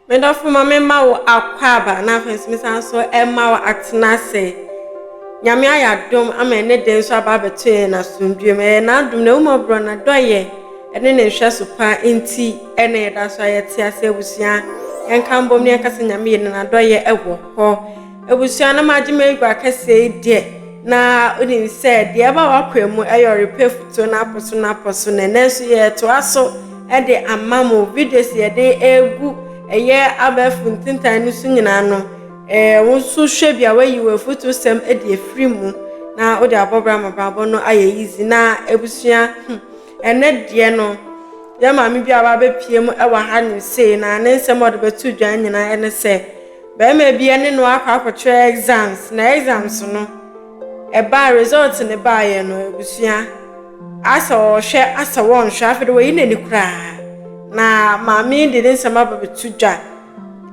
Me da fu ma me ma wo akwaba na fansi me san so e ma wo actena se. Nyame ayadom ama ne den so aba beto na sundue me na adom na wo bro na doye ene ne hwe so pa enti ene da so ayete ase abusia enka mbom ne kase nyame ne na doye ewo ho abusia na maji me gwa kase die na oni se de ba wakwemu eyo repair futo na aposo ne nenso ye to aso e de amamo videos ye de egu eye abafu ntintan ni so nyina no wo so hwe bia wayi we futo sem e de free mu na o de abobra mababo no aye easy na abusia ene de no ya mami bia ba be pie mu e wa ha ni sei na ne nsem o de betu dwan nyina ene se be ma bia ne no akwa exams na exams no e ba result ne ba ye no abusia asa o hwe asa won hwe afede we ni kura na mami de nsem aba betu dwan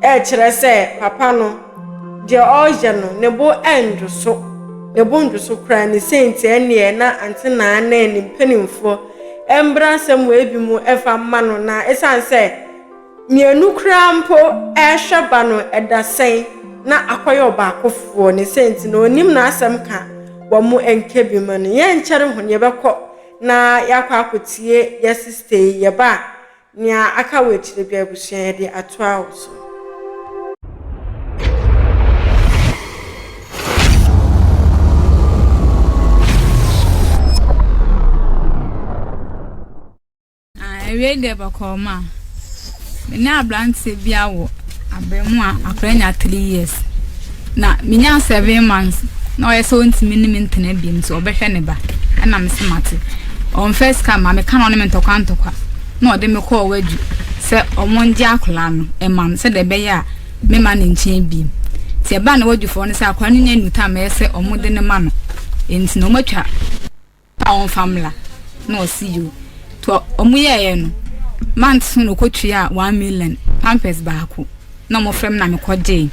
e kire se papa no de oje no ne bo enduso kura ni senti ene na antena na ni mpanimfo embra sem we bi mu efa ma no na esanse mienu krampo ehweba no edasen na akoyo ba akofo ne senti no onim na asem ka wo mu enke bi mu no ye nkyere honye beko na yakwa akotie ye sister ye ba nia aka we chire bia busuan ye de atoa wo so we de bakoma me na ablante bia wo abemu akranya 3 years na minya 7 months na o so ntimi ni mentena biem so obehwe ne ba na msemate on first come me kan on me ntokwa na o de me call wadu se omonje akola no e man se de be ya me man nchen biem ti e ba na wadu fo ne se akwa no nya nuta me se omode ne ma no enti no matwa on family na o see you to omuye no months no kotua 1 million pampers baako na mo frem na me koje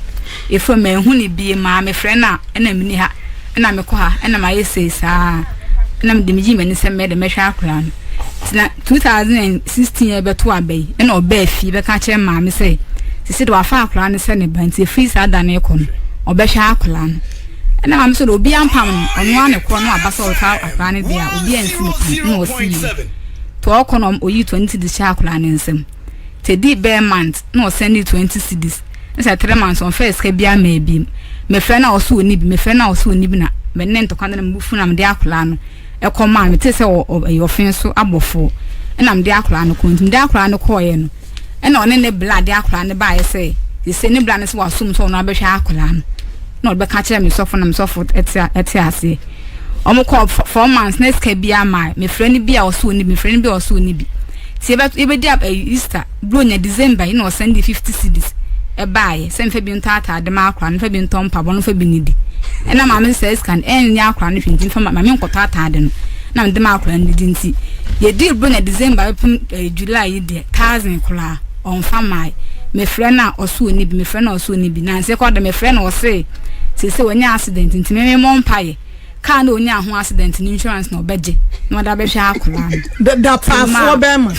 efo me hu ne bie ma me frem na na mini ha na me ko ha na ma yese saa na me de miji mani se me de me hwa akura no na 2016 e beto abai na oba fi be ka kire ma me se sisi do afa akura ne se ne banti free saa da na ekọ no oba hwa akura no na ma me so do obi ampam no onwa ne ko no abasa o ka akura ne dia obi ansi no o si to okonom oyi 20 di chakula ne nsem te di bear month no send 20 cedis na say 3 months on first ka bia ma bi me frɛ na oso oni bi me frɛ na oso oni bi na me ne ntokwa na mbufu na me de akula no e koma me te sɛ ofin so abofo na me de akula no kontum de akula no koye no na one ne blood de akula ne ba ye sɛ ne blood ne so wasum so na behwe akula no na o be ka kire me sofo na me sofo eti ase omo call 4 months next ka bia ma me friend bia oso ni me friend bia oso ni bi ti e be dia Easter blonya December you know send 50 cedis e buy sem fa bi ntata de ma akwa no fa bi ntompa bo no fa bi nidi e na ma me say scan en nya akwa no fintin fa ma me nkotata de no na me de ma akwa nidi nti ye deal blonya December July de 1000 kula on fa mai me friend na oso ni bi me friend na oso ni bi na se ko de me friend o say se wonya accident nti me mo mpaye kan no nya ho accident ni insurance no beje no da be hwa akura da pa be ma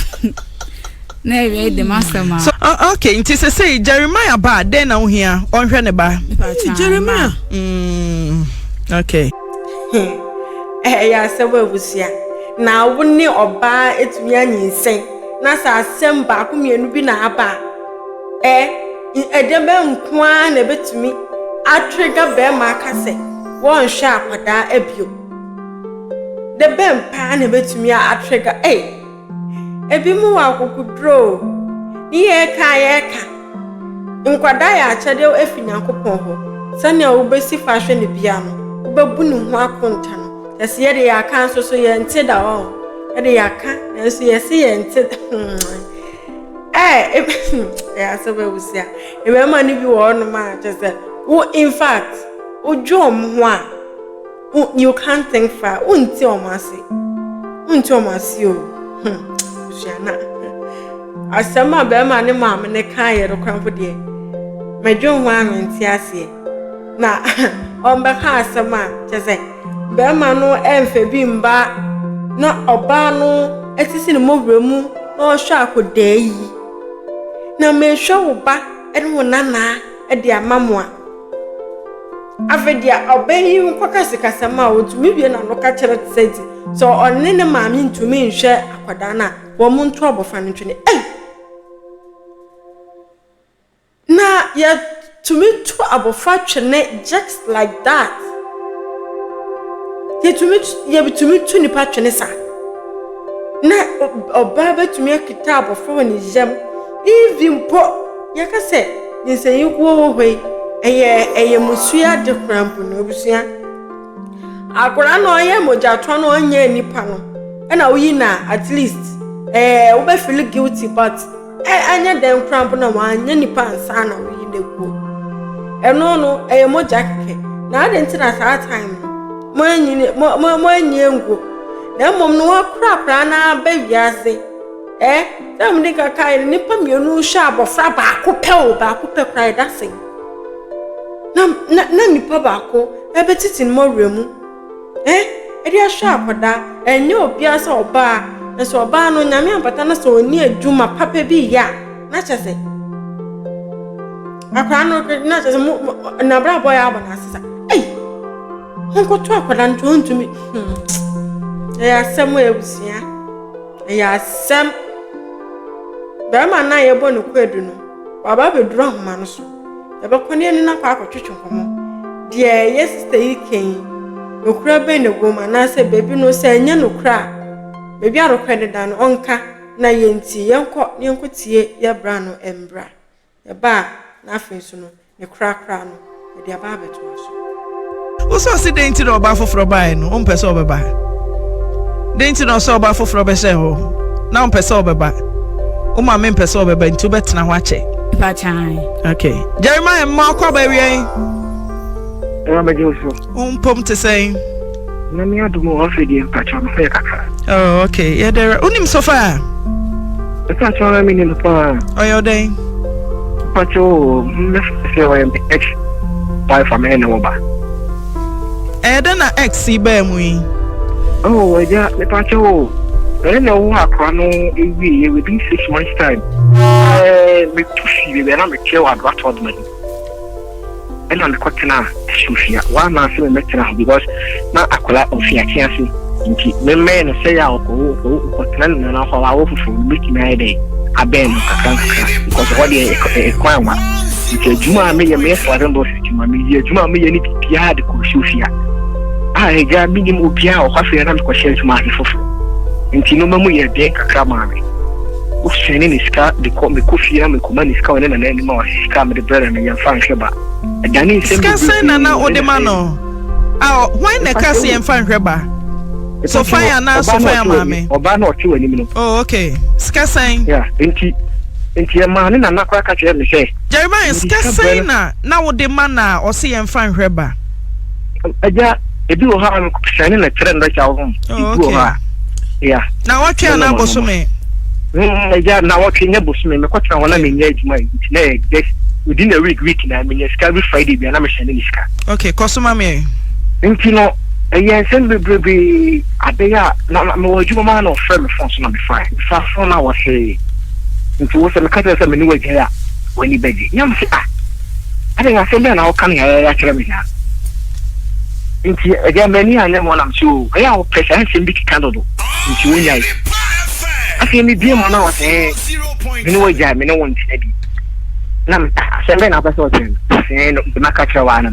na we the master ma so okay nti say Jeremiah ba den na wo hia onhwe ne ba Jeremiah okay ya se wa busia na wo ni oba etumi anyinsen na sa asem ba ko mienu bi na aba edem nko a na betumi atrigger be ma akase won hwa akwada abio de bempa na betumi atrigger ebi mu wa kokudro ni ye ka nkwada ya achede efinyankopon ho sane wo besi fa hwe ne bia no wo bebu ne ho akonta no yesi ye de ya kan so ye ntida o ye de ya kan na so yesi ye ntida ya so be wusia e ma ni bi wo no ma just wo in fact ojom ho a you can't think far unti omasi o Shana asema be ma ne ma ne kan ye rekwanfo de medwon ho anti ase na ombe ka asema chese be ma no emfe bi mba na oba no etisi ne mowremu na o hwa akoda yi na me hwa wo ba ene wo nana e de amamwa afedia obeyi nkoka sikasama otumi bie na no ka kire tsedi so onne ne maami ntumi nhwe akwada na wo mu nto obofa no twene na ya tumi to abofa twene just like that ye tumi to nipa twene sa na oba betumi akita abofa woni yam even po yakase nseyi wo hoi eye musua de krampo no obusua akora no ye mojato no onye nipa no na oyi na at least wo be feel guilty but anya dem krampo na wanya nipa ansa na oyi na ku eno no eye mojake na adenti na saa time mo anyi engo na mom no akra na ba wiase dem de kai nipa mienu hwa abofra ba ko pe krai dase na nipa baako ebetitin mo remu edi ahwa akoda enye obi asa oba na so oba no nyame ampata na so oni adwuma papa bi ya na chese akwa no na chese na bra boy abana asisa honko to akoda nto ntumi asem ebusia asem bema na yebo no kwadu no baba bedura homa no so ebekoni eni na kwa akotwetwe homo de ye sister yiken okura be ne goma na se bebi no se anya nokura bebi arokwa de da no onka na yenti yenko tie ye bra no embra ye ba na afensu no ne kra no de aba beto so wo so se denti do ba foforo ba no on pese obeba denti no so ba foforo be se ho na on pese obeba o ma me pese obeba nti obetena ho ache okay Jeremiah ma kwa ba wi pom to say na me adumo ofedi mpacho no fe kaka okay yeah there unim so far mpacho na me ni pa oyo dey mpacho me fe wa me ex wife am ene wo ba then na ex ba mu yi ja me mpacho na wo akwa no ewi within 6 months time me tufi be na me chewa advert man and on the cotton Sofia one man say me tena because na akola ofia kiasi nti me men say ya ko cotton na ho wa wo fufu me kina dey aben kakran because what dey ekwanwa nti juma me ye me for them juma me ye juma me ye ni bibia de ko Sofia ja bidim obia o kwafe na me ko share juma fufu nti no mamu ye dey kakra ma me o shene ni ska de ko me kofia me kuma ni ska wona na ni ma wa ska me de brother me yan fan hweba adani sem ska say na odema no why na ka say yan fan hweba so fire na so fire ma me oba na ochi wani no okay ska say yeah nti ma ni na kwa ka chere me say Jeremiah ska say na odema na o say yan fan hweba aja ebi o ha no shane na chere ndo cha wo ebi o ha yeah na watwe na bosume ja na watwe nya bosume me kwatra wona me nya ejuma nti na just within a week na me nya ska every Friday bia na me shane ni ska okay kosoma me nti no yen send be abeya na me wajuma ma na offer me phone so na be fine fa phone na wa say nti wo se me kata se me ni waje ya wani beji nyam se ade nga se be na o kan ya kire me ya nti again many anya mo na so ya o pressure se mbi kikando do nti wo nya afi mi bi mo na wa say me ni waje me no won tinabi na se be na ba so ten se no be makacha wa na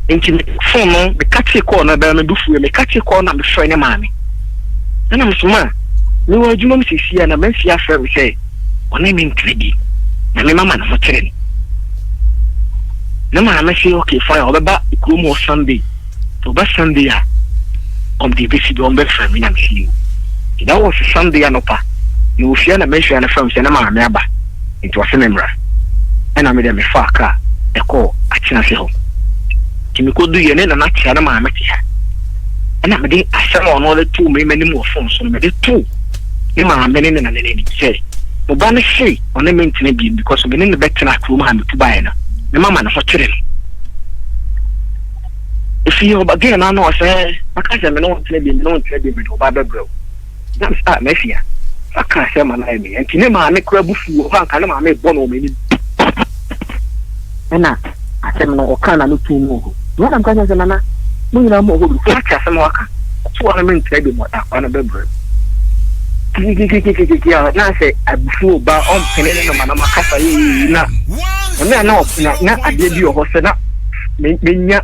nti phone no be kache call na be me dufu me kache call na me frɛ ne maame na msuma ni wajuma msisia na mensi ya frɛ me say ona me ntrebi na me mama na motere ni na maame say okay fine obeba ikromo Sunday to ba Sunday ya the bisi do on be frɛ me na msi that was Sunday anopa ni ofia na menhia na frɛ me say na maame aba nti wase memra na me dem fa aka eko achina se ho kimi kodu ye ne na tia na maame tia na me de asem ono le tu me mani mo phone so me de tu ni maame ne na ne say mo ba ne sei ona me ntine bi because me ne better na kru ma me tu bae na me mama na so kire no if you again na no say aka say me no ntine bi me do ba bebro that's me fia aka say ma na me ntine maame kra bufu ho aka na maame bo no me ni ena asem no okana no tun mo no na mka se nana mo nyina mo ho bi ka asem waka so wana men try be mo da kwa na bebre kiki na se abufu ba on penene no mana makasa yi na na ade bi o se na menya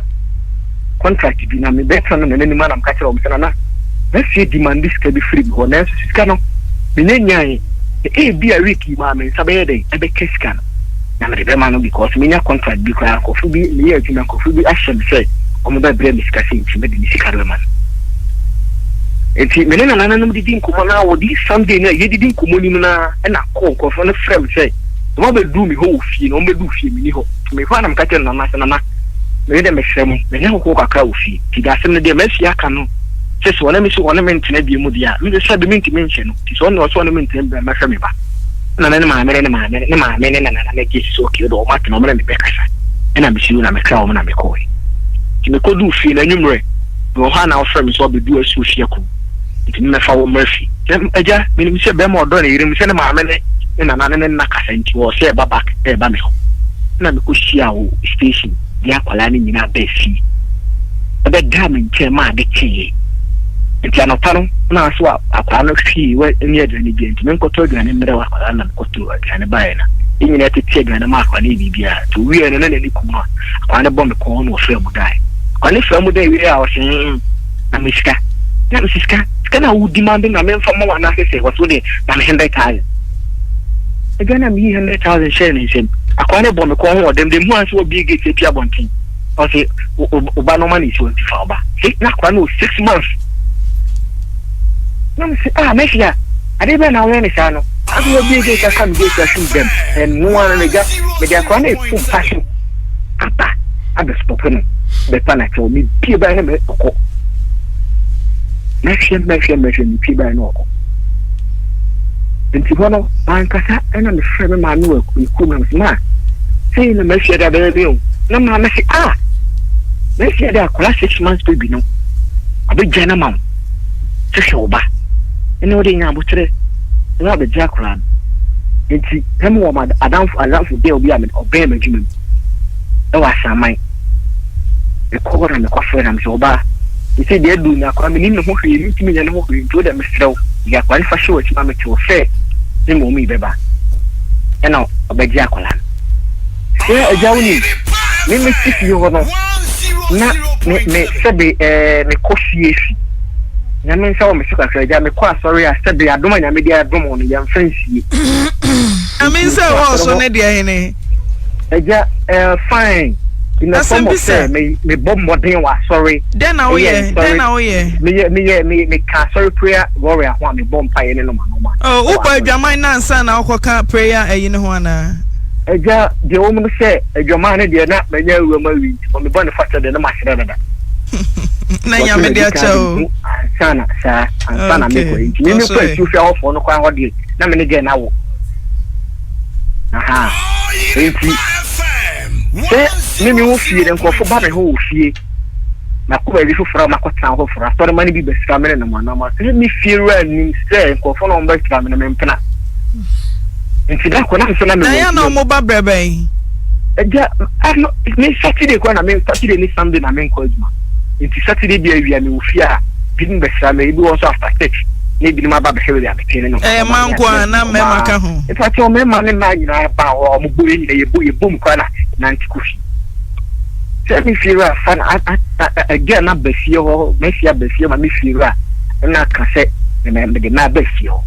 contract bi na me better no nani mana mka o msana na se demand this can be free ho na so sika no menya e bi a wiki ma me sabe dey e be kesika na me be ma no because menya contract bi kwa kofu bi me ya juna kofu bi action say o mo be bre me sika se nti me de sika do man enti me na nana no didi nkomo na wo di Sunday na ye didi nkomo ni na e na ko kofu no frem say mo be do me ho ofie no me do ofie me ni ho me fa na mka tell na na me de me frem me nya ko kakra ofie ti da sem ne de me fia ka no se so na me so na me ntena bi mu dia me se be me ntime nche no ti so na so na me ntena be ma hwe me ba na na ma me na me gi so ki do ma tno me be kasa na me shi na me kra o na me ko ti me ko du ofie na nwumre no ha na ofre me so be du asu ofie ko ti me fa wo murphy eja me ni se be mo do na yire me se na ma me na na kasa nti wo se ba back e ba me ho na me ko shia wo station dia kwala ni nyina be fi e be da me nche ma de chi nti anopano na so akwa no fi we ni adwani bi nti me nkoto adwani mre wa kwala na nkoto adwani bae na nyina tete adwani ma akwa na bibia to wi na ni kuma akwa na bombe ko no fe mu dai kwa ni fe mu dai wi a o sin na miska na u demand na me fa mo wa na se waso de na me 100,000 again am 100,000 share ni sem akwa na bombe ko ho dem mu an so bi gate pia bontin o se o ba no man is 25 ba na kwa no 6 months no me say mefia ade be na we ni sa no adu bi gate ka kam gate ka shoot them and no one na ga me dia kwa na full passion apa abe stop no be pana cho mi bi ba na me ko mefia ni bi ba na ko nti hono ankasa ena me frɛ me ma no aku na ma sei na mefia da be bi o na ma me say mefia da kola 6 months baby no abe jana mam se oba ene odi nya abotre na be jakura nti hem wo ma adanfo de obi am obe ma dwuma e wa samai e ko na me ko frɛ na me oba ise de du na kwa me ni no ho hwe ni timi nya no ho hwe to de me frɛ ya kwa fa show ti ma me to fe ni mo mi beba ena obeji akola se ejawuni me sifi yo no na me sebe me kofi efi na me nsa wo me sika kra ja me kwa sorry a sebe adoma nya me dia adoma no ya mfansie na me nsa wo so ne dia hene eja fine ina somo se me bomb modern wa sorry then na oye me ka sorry prayer warrior ho me bomb pa ye ne no ma oh uba adwaman na nsa na okoka prayer eyi ne ho ana eja de wo mu se adwaman ne de na manya ewu ma wi me bon factor de na ma hire dada na nya me de acho sana me ko ni me ko tu fi ofo no kwa ho de na me ne de na wo aha se mi wo fie den ko fo ba me ho fie na ko ba bi fo fra ma ko tan ho fra so mani bi be sika me na ma na ma se mi fie ra ni se ko fo no ba sika me na me mpena nti da ko na so na me na ya na mo ba brebe eja no me Saturday ko na me Saturday ni Sunday na me ko juma nti Saturday bi awia me wo fie a bidin be sika me bi wo so after church ni bi ma ba be hewe ya me tene no man ko na me maka ho e fa ti o me ma ne na nyina ba o mo bo ni ye bo mu kwa na ntikufi se mi fira fan again na befie ho me fia befie ma mi fira na ka se me de na befie ho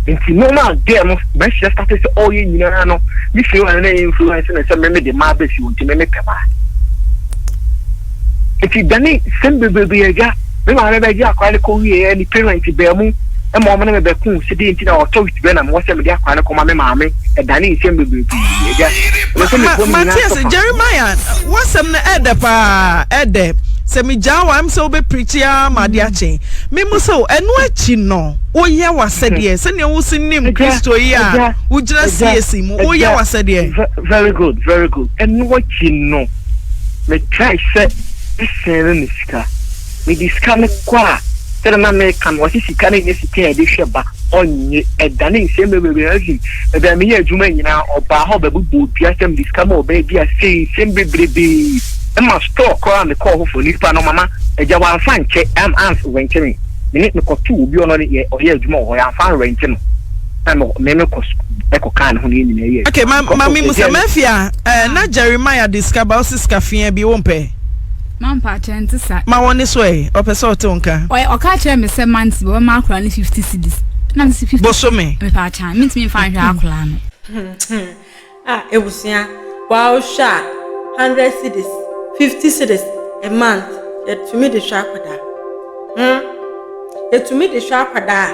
nti normal there no me fia start se all ye nyina no mi fira na influence na se me de ma befie ho nti me pema nti dani sembe bebe ya me ma na be ja kwa le ko wie ni parent be mu e mo me be ku se di nti na authority be na mo se me de akwa le ko ma me ma me e dani sembe bebe ya Matthias Jeremiah wasam na edepa ede se mi jawa am so be preacher madiache me muso enu achi no oye wasede se ne wo sinim Kristo yi a ujira CSC mu oye wasede very good enu achi no me try say isere nisika me diska me kwa tere na me kan wasi sika ne sika e de hweba onye edane nsem bebrebe ebe me ye adwuma nyina oba ho bebubu bia sem discount oba bia sei sem bebrebe ma store call and call for nipa no mama eja wan fan che am ans wentemi me ne ko tu obi ono ye oye adwuma ho ya fan rentemi am me ko eko kan ho ni nyina ye okay mami musamafia na Jeremiah discover osiska fia bi wompe Mampa chentisa ma woni so opese otonka oka kire me se months be ma akura ni 50 cedis na 50 bosome me pa chan me fa hwa akura no ebusia wow sha 100 cedis 50 cedis a month to me the sharp kwada to me the sharp kwada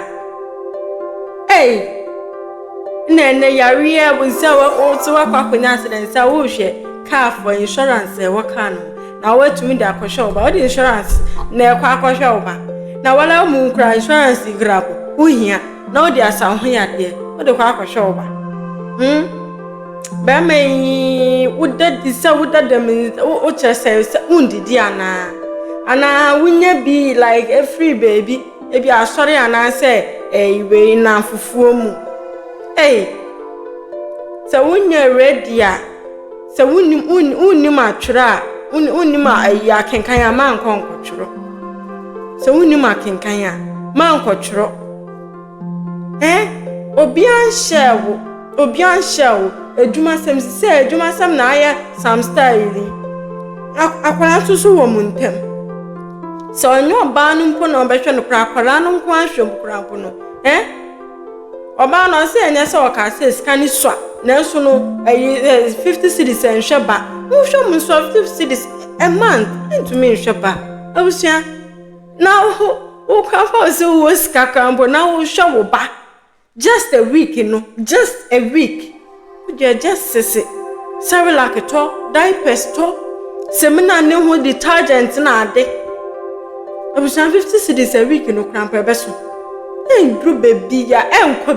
nene yariya bunsa wa so wa kwakonya accident sa wo hwe car for insurance e waka no na wa to me the akosho ba the insurance na e kwa akosho ba na wala mu nkra insurance grab wo hia na wo the asa ho ya de wo de kwa akosho ba ba mai udda disa udda dem o chese undidi ana wunya be like a free baby e bi asori ana say iwe na fufuo mu so wunya ready a so wunni ma twira wunni ma ya kenkan ya ma nkonkotwiro so wunni ma kenkan ya ma nkotwiro obi an shewo eduma sem se eduma sam na aya sam style akwara susu wo muntem so onyo ba nu mpo na obehwe no kra akwara no nko ahwe mkra mpo no oba no se enye se oka se skani swa na so no 50 cedis enhwe ba wo mu so 50 cedis a month into me enhwe ba abusia na wo kwa fa se wo skaka mpo na wo hwe wo ba just a week just a week just sorry like it all diapers to semina ne ho detergent na ade abusan 50 cedis a week krampa beso group baby ya enko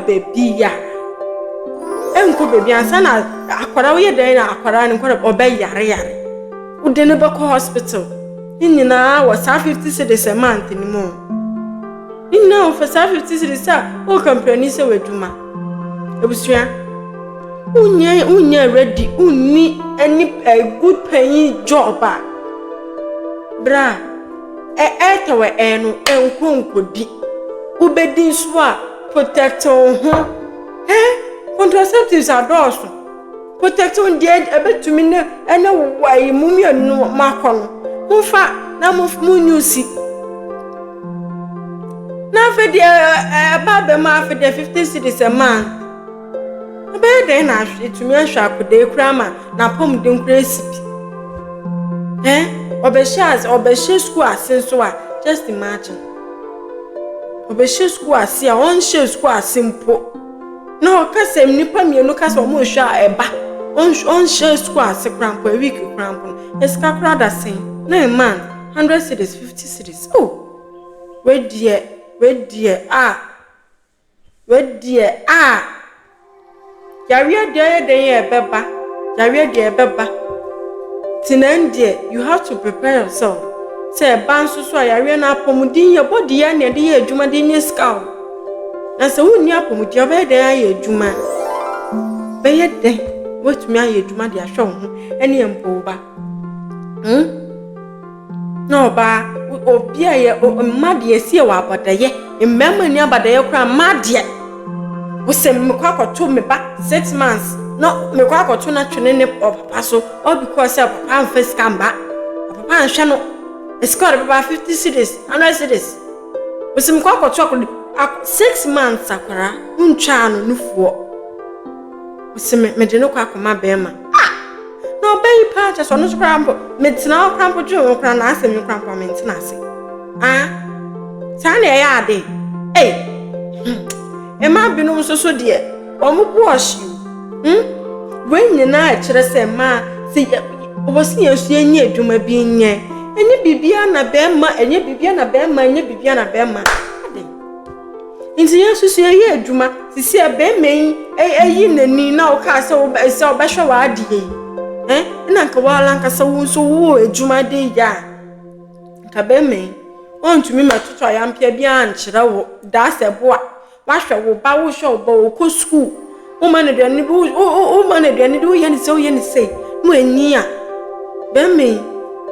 baby ansa na akwara wo ye dan na akwara ne kwara obe yare ude ne be ko hospital nyina wa 50 cedis a month ni mo no for 50 cedis o company se waduma abusan unye ready unni any a good paying job bra tawe eno enkonkodi ubedi so a protect ho contraceptives are those protect on dead abetumi ne ene wai mumie no makono mfa na munyusi na fe de babe ma fe de 50 cedis a month be dey na etumi ahwa akode krama na pom de nkra sipi obeshe school asenso a just imagine obeshe school ase a on share school asempo na okasem nipa mienu kasa omo hwa eba on share school ase krampo a week krampo eska krada sen na man 100 cedis 50 cedis we dear Yaria de beba. Tinendie, you have to prepare yourself. Say bansu so yaria na pomudi your body ya ne de adwuma de nye ska. Na se wonni apomudi obe de aye adwuma. Be ye de, wotumi aye adwuma de ahwe ho ene empo ba. No ba, obi aye mmade esi wa abadaye. Mmemma ni abadaye kra mmade. Wose mekwakoto me ba 6 months no mekwakoto na twene ne papa so all because papa am first come back papa anhwe no escore baba 50 cedis 100 cedis wose mekwakoto 6 months akwara untwa no nufuo wose me de no kwakoma be ma no be pa cha so no krampo metina krampo dwo kra na asem krampo mentina ase sa na ya ade Emma binu so de omu wash you when nyina akire se ma se obosi yesu enye adwuma bi nye enye bibia na be ma enye bibia na be ma enye bibia na be ma ade inti yesu so ye adwuma sisi e be men eyi nani na o ka se obehwe wa ade na nka wala nka se wo so wo adwuma de ya nka be men ontumi matoto ayampia bia ankire wo da se boa wahwe wo ba wo hwe wo ba wo ko school wo man aduane wo man aduane do ye ni say mo ani a be me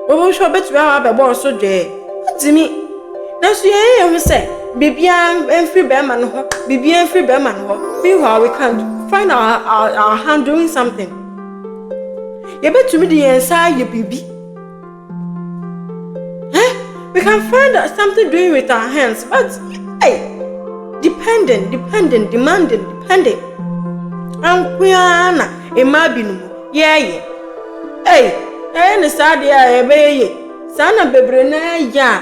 wo hwe betu ba ba bo so dwe atimi na so ye hu say bibia enfri be man ho bibia enfri be man ho be how we can find our hand doing something ye betu mi de yensa ye bibi we can find something doing with our hands but hey dependent demanding depending ankuana emabinu ye hey ne sade a ebeye sana bebre na ya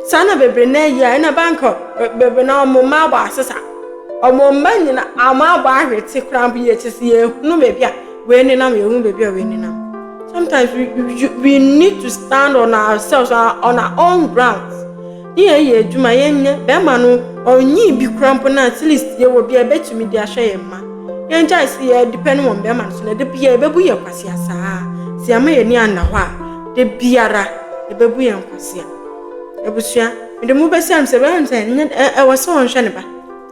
sana bebre na ya na banko bebre na omoma ba asesa omoma nyina amaba ahwete kramp ye chese ye hunu bebia we ni nam ye hunu bebia we ni nam. Sometimes we need to stand on ourselves on our own grounds. Ye juma yenye be ma no onyi bi kramp na at least ye wo bia betumi di ahwe ye ma yen ja se ye depend on be ma so na de bia bebu ye kwase asa si ama ye ni ana ho a de biara de bebu ye kwase ebusua de mu be sam se be ham se e wo so onhwe ne ba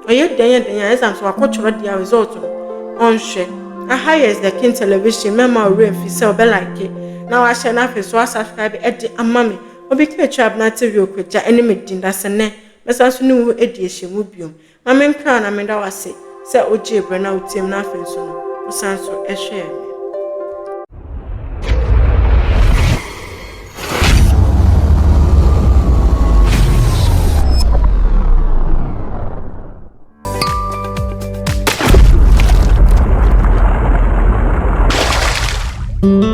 oye den exam so akochoro dia result no onhwe a highest the king television mema ore fi se obe like na wa share na fi so subscribe e di amami obi ke trap na tv okweja ene medin da se ne mesa so ne wo edi ehemu biom ma men kra na me da wase se oje bre na utim na afi so no osan so ehwe me